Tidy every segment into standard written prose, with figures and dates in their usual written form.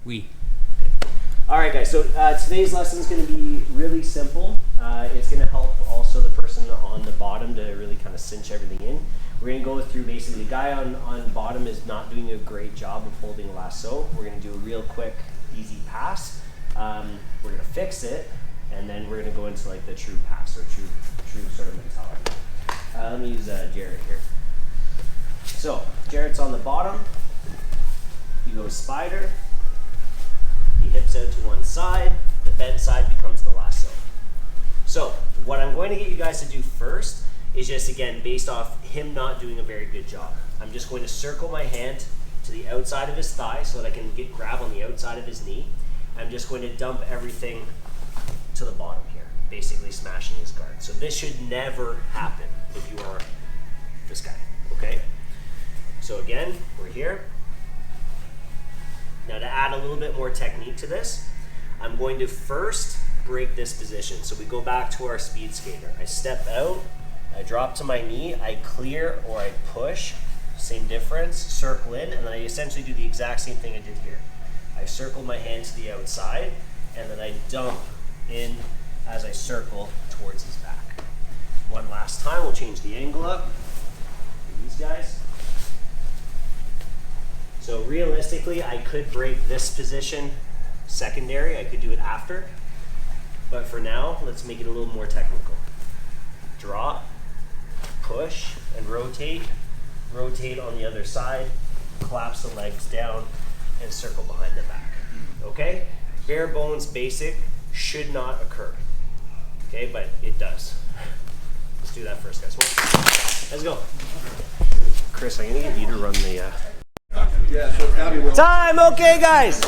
Oui. All right, guys, so today's lesson is going to be really simple. It's going to help also the person on the bottom to really kind of cinch everything in. We're going to go through basically the guy on bottom is not doing a great job of holding a lasso. We're going to do a real quick, easy pass. We're going to fix it, and then we're going to go into like the true pass or true sort of mentality. Let me use Jared here. So Jared's on the bottom. He goes spider. He hips out to one side, the bent side becomes the lasso. So what I'm going to get you guys to do first is just, again, based off him not doing a very good job. I'm just going to circle my hand to the outside of his thigh so that I can grab on the outside of his knee. I'm just going to dump everything to the bottom here, basically smashing his guard. So this should never happen if you are this guy, okay? So again, we're here. Now to add a little bit more technique to this, I'm going to first break this position. So we go back to our speed skater. I step out, I drop to my knee, I clear or I push, same difference, circle in, and then I essentially do the exact same thing I did here. I circle my hand to the outside, and then I dump in as I circle towards his back. One last time, we'll change the angle up for these guys. So realistically, I could break this position secondary. I could do it after. But for now, let's make it a little more technical. Drop, push, and rotate. Rotate on the other side. Collapse the legs down and circle behind the back. Okay? Bare bones basic should not occur. Okay, but it does. Let's do that first, guys. Let's go. Chris, I'm going to get you to run the... Yeah, so Time! Okay, guys!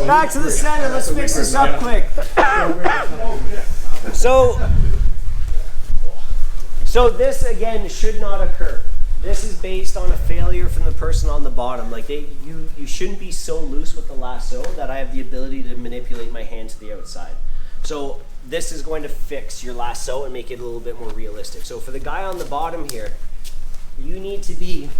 Back to the center. Let's fix this up quick. So this, again, should not occur. This is based on a failure from the person on the bottom. Like you shouldn't be so loose with the lasso that I have the ability to manipulate my hand to the outside. So this is going to fix your lasso and make it a little bit more realistic. So for the guy on the bottom here, you need to be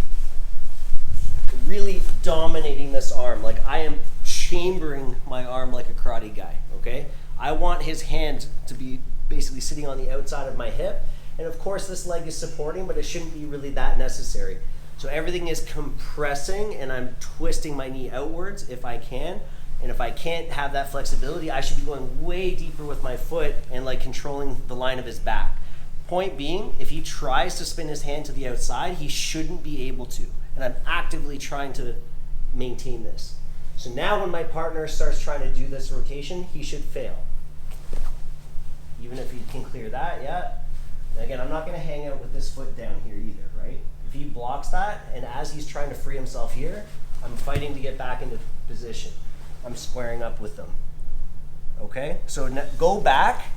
really dominating this arm. Like I am chambering my arm like a karate guy, okay? I want his hand to be basically sitting on the outside of my hip. And of course this leg is supporting, but it shouldn't be really that necessary. So everything is compressing and I'm twisting my knee outwards if I can. And if I can't have that flexibility, I should be going way deeper with my foot and like controlling the line of his back. Point being, if he tries to spin his hand to the outside, he shouldn't be able to. And I'm actively trying to maintain this. So now when my partner starts trying to do this rotation, he should fail. Even if he can clear that, yeah. And again, I'm not gonna hang out with this foot down here either, right? If he blocks that, and as he's trying to free himself here, I'm fighting to get back into position. I'm squaring up with them, okay? So go back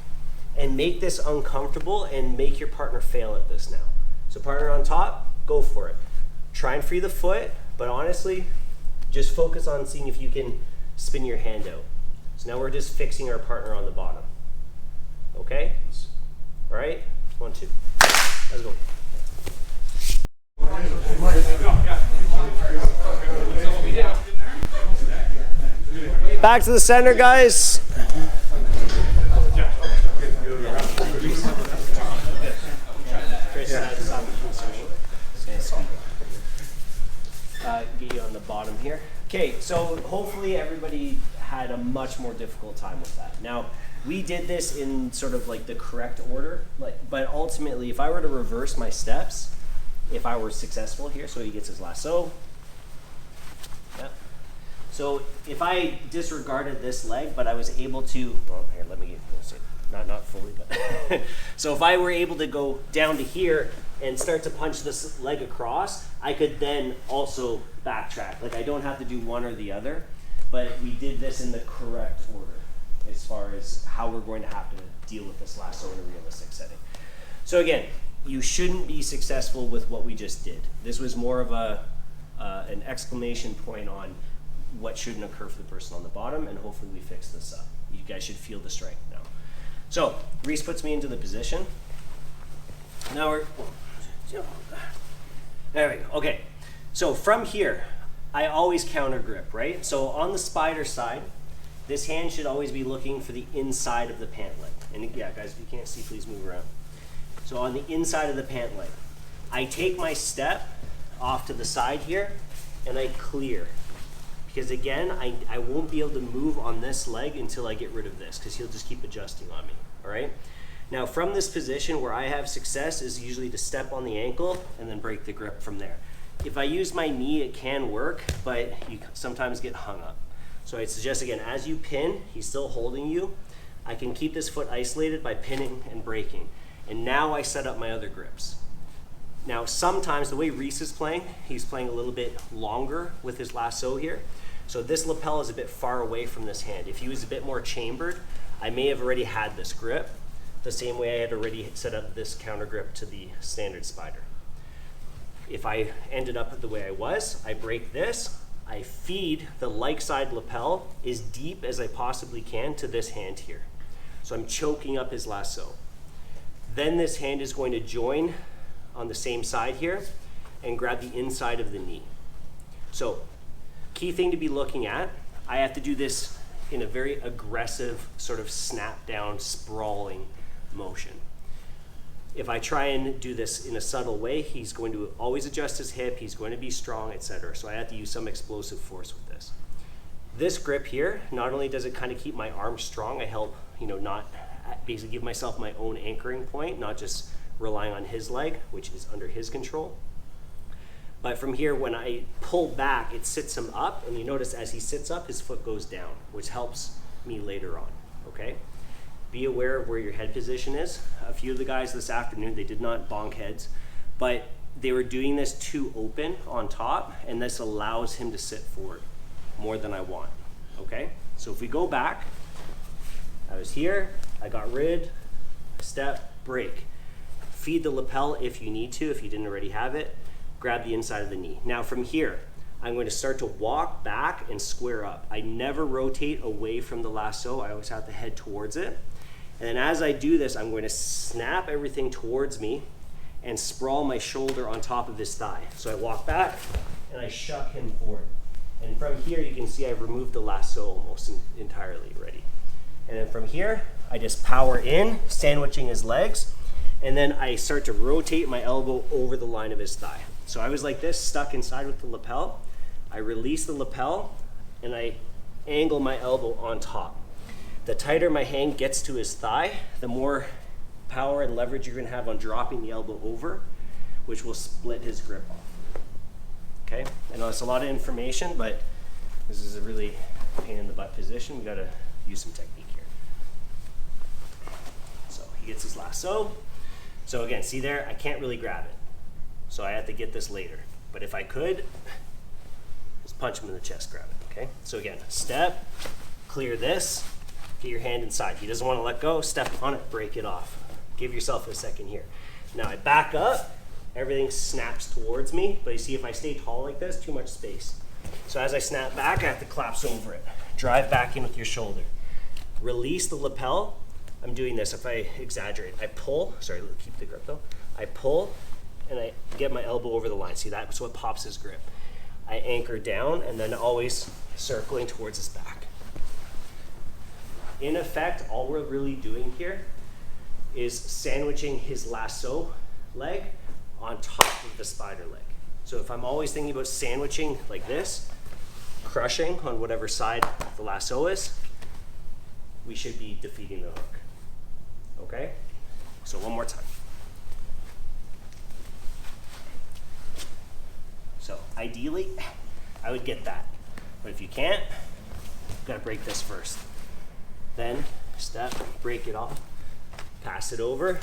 and make this uncomfortable and make your partner fail at this now. So partner on top, go for it. Try and free the foot, but honestly, just focus on seeing if you can spin your hand out. So now we're just fixing our partner on the bottom. Okay? All right? 1, 2. Let's go. Back to the center, guys. Get you on the bottom here. Okay, so hopefully everybody had a much more difficult time with that. Now, we did this in sort of like the correct order, but ultimately, if I were to reverse my steps, if I were successful here, so he gets his lasso. Yeah. So if I disregarded this leg, but I was able to, well, here, let me get it. Not fully, but so if I were able to go down to here and start to punch this leg across, I could then also backtrack. Like I don't have to do one or the other, but we did this in the correct order as far as how we're going to have to deal with this lasso in a realistic setting. So again, you shouldn't be successful with what we just did. This was more of an exclamation point on what shouldn't occur for the person on the bottom, and hopefully we fix this up. You guys should feel the strength now. So Reese puts me into the position. Now there we go. Okay. So from here, I always counter grip, right? So on the spider side, this hand should always be looking for the inside of the pant leg. And yeah, guys, if you can't see, please move around. So on the inside of the pant leg, I take my step off to the side here and I clear. Because again, I won't be able to move on this leg until I get rid of this, because he'll just keep adjusting on me, all right? Now from this position, where I have success is usually to step on the ankle and then break the grip from there. If I use my knee, it can work, but you sometimes get hung up. So I suggest, again, as you pin, he's still holding you. I can keep this foot isolated by pinning and breaking. And now I set up my other grips. Now sometimes the way Reese is playing, he's playing a little bit longer with his lasso here. So this lapel is a bit far away from this hand. If he was a bit more chambered, I may have already had this grip, the same way I had already set up this counter grip to the standard spider. If I ended up the way I was, I break this, I feed the like side lapel as deep as I possibly can to this hand here. So I'm choking up his lasso. Then this hand is going to join on the same side here and grab the inside of the knee. So key thing to be looking at, I have to do this in a very aggressive sort of snap down, sprawling motion. If I try and do this in a subtle way, he's going to always adjust his hip, he's going to be strong, etc. So I have to use some explosive force with this. This grip here, not only does it kind of keep my arm strong, I help, not basically give myself my own anchoring point, not just relying on his leg, which is under his control. But from here, when I pull back, it sits him up, and you notice as he sits up, his foot goes down, which helps me later on, okay? Be aware of where your head position is. A few of the guys this afternoon, they did not bonk heads, but they were doing this too open on top, and this allows him to sit forward more than I want, okay? So if we go back, I was here, I got rid, step, break. Feed the lapel if you need to, if you didn't already have it. Grab the inside of the knee. Now from here, I'm going to start to walk back and square up. I never rotate away from the lasso. I always have to head towards it. And then as I do this, I'm going to snap everything towards me and sprawl my shoulder on top of his thigh. So I walk back and I shuck him forward. And from here, you can see I've removed the lasso almost entirely already. And then from here, I just power in, sandwiching his legs, and then I start to rotate my elbow over the line of his thigh. So I was like this, stuck inside with the lapel. I release the lapel, and I angle my elbow on top. The tighter my hand gets to his thigh, the more power and leverage you're gonna have on dropping the elbow over, which will split his grip off. Okay, I know it's a lot of information, but this is a really pain in the butt position. We gotta use some technique here. So he gets his lasso. So again, see there, I can't really grab it. So I have to get this later. But if I could, just punch him in the chest, grab it, okay? So again, step, clear this, get your hand inside. He doesn't want to let go, step on it, break it off. Give yourself a second here. Now I back up, everything snaps towards me, but you see if I stay tall like this, too much space. So as I snap back, I have to collapse over it. Drive back in with your shoulder. Release the lapel. I'm doing this, if I exaggerate, I pull, sorry, keep the grip though. I pull and I get my elbow over the line. See that? So it pops his grip. I anchor down and then always circling towards his back. In effect, all we're really doing here is sandwiching his lasso leg on top of the spider leg. So if I'm always thinking about sandwiching like this, crushing on whatever side the lasso is, we should be defeating the hook. Okay? So one more time. So ideally, I would get that. But if you can't, you've got to break this first. Then step, break it off, pass it over,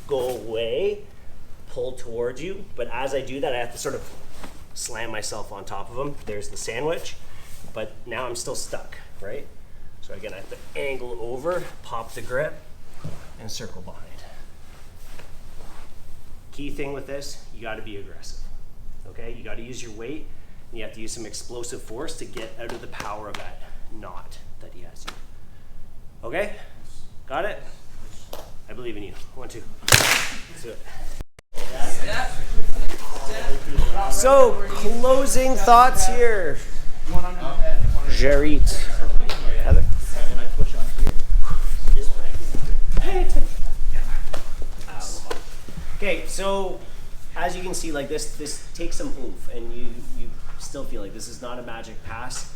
go away, pull towards you. But as I do that, I have to sort of slam myself on top of him. There's the sandwich, but now I'm still stuck, right? So again, I have to angle over, pop the grip, and circle behind. Key thing with this, you got to be aggressive, okay? You got to use your weight, and you have to use some explosive force to get out of the power of that knot that he has you. Okay? Got it? I believe in you. 1, 2. Let's do it. Yeah. So, closing thoughts here. Jarit. Heather? Okay, so as you can see, like this takes some oomph, and you still feel like this is not a magic pass.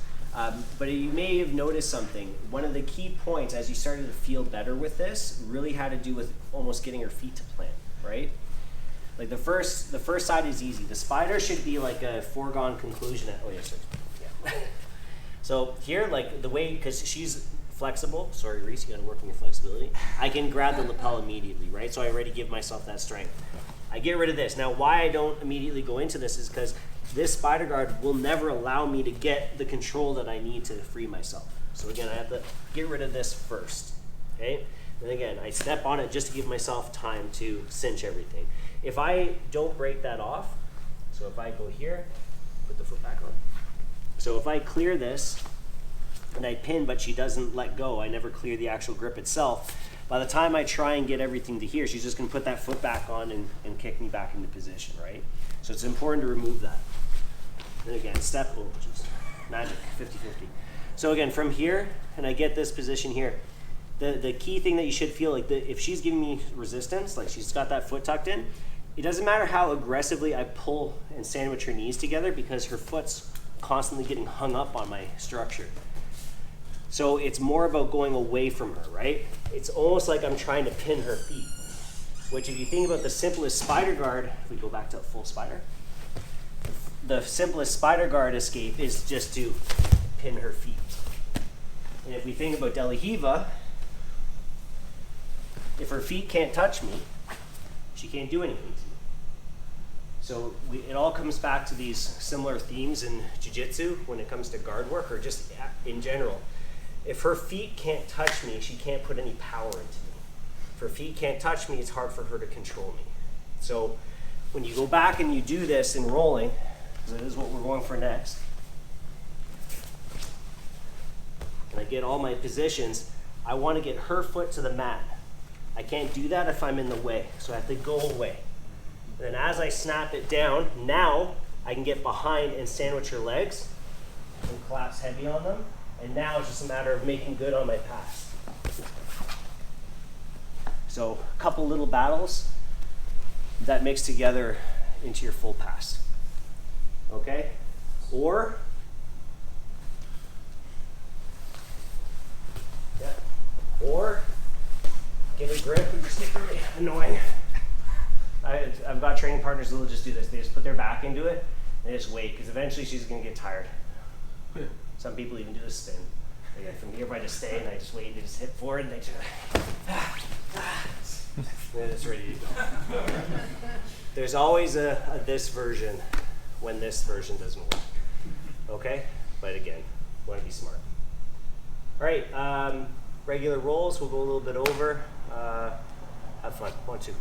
But you may have noticed something. One of the key points as you started to feel better with this really had to do with almost getting her feet to plant, right? Like the first side is easy. The spider should be like a foregone conclusion. Oh yes, yeah. So here, like the way, because she's flexible. Sorry, Reese, you got to work on your flexibility. I can grab the lapel immediately, right? So I already give myself that strength. I get rid of this. Now, why I don't immediately go into this is because this spider guard will never allow me to get the control that I need to free myself. So again, I have to get rid of this first, okay? And again, I step on it just to give myself time to cinch everything. If I don't break that off, so if I go here, put the foot back on. So if I clear this and I pin, but she doesn't let go, I never clear the actual grip itself. By the time I try and get everything to here, she's just gonna put that foot back on and kick me back into position, right? So it's important to remove that. And again, step, oh geez, magic, 50-50. So again, from here, and I get this position here, the key thing that you should feel, like if she's giving me resistance, like she's got that foot tucked in, it doesn't matter how aggressively I pull and sandwich her knees together because her foot's constantly getting hung up on my structure. So it's more about going away from her, right? It's almost like I'm trying to pin her feet, which if you think about the simplest spider guard, if we go back to a full spider, the simplest spider guard escape is just to pin her feet. And if we think about Delahiva, if her feet can't touch me, she can't do anything to me. So it all comes back to these similar themes in jiu-jitsu when it comes to guard work or just in general. If her feet can't touch me, she can't put any power into me. If her feet can't touch me, it's hard for her to control me. So when you go back and you do this in rolling, because that is what we're going for next, and I get all my positions, I want to get her foot to the mat. I can't do that if I'm in the way, so I have to go away. And then as I snap it down, now I can get behind and sandwich her legs and collapse heavy on them. And now it's just a matter of making good on my pass. So a couple little battles that mix together into your full pass. Okay? Or, yeah, or get a grip and just get really annoying. I've got training partners who will just do this. They just put their back into it and they just wait because eventually she's going to get tired. Some people even do a spin. Again, from here, I just stay and I just wait and they just hit forward and they just then it's ready to go. There's always a this version when this version doesn't work. Okay? But again, want to be smart. All right, regular rolls. We'll go a little bit over. Have fun. 1, 2.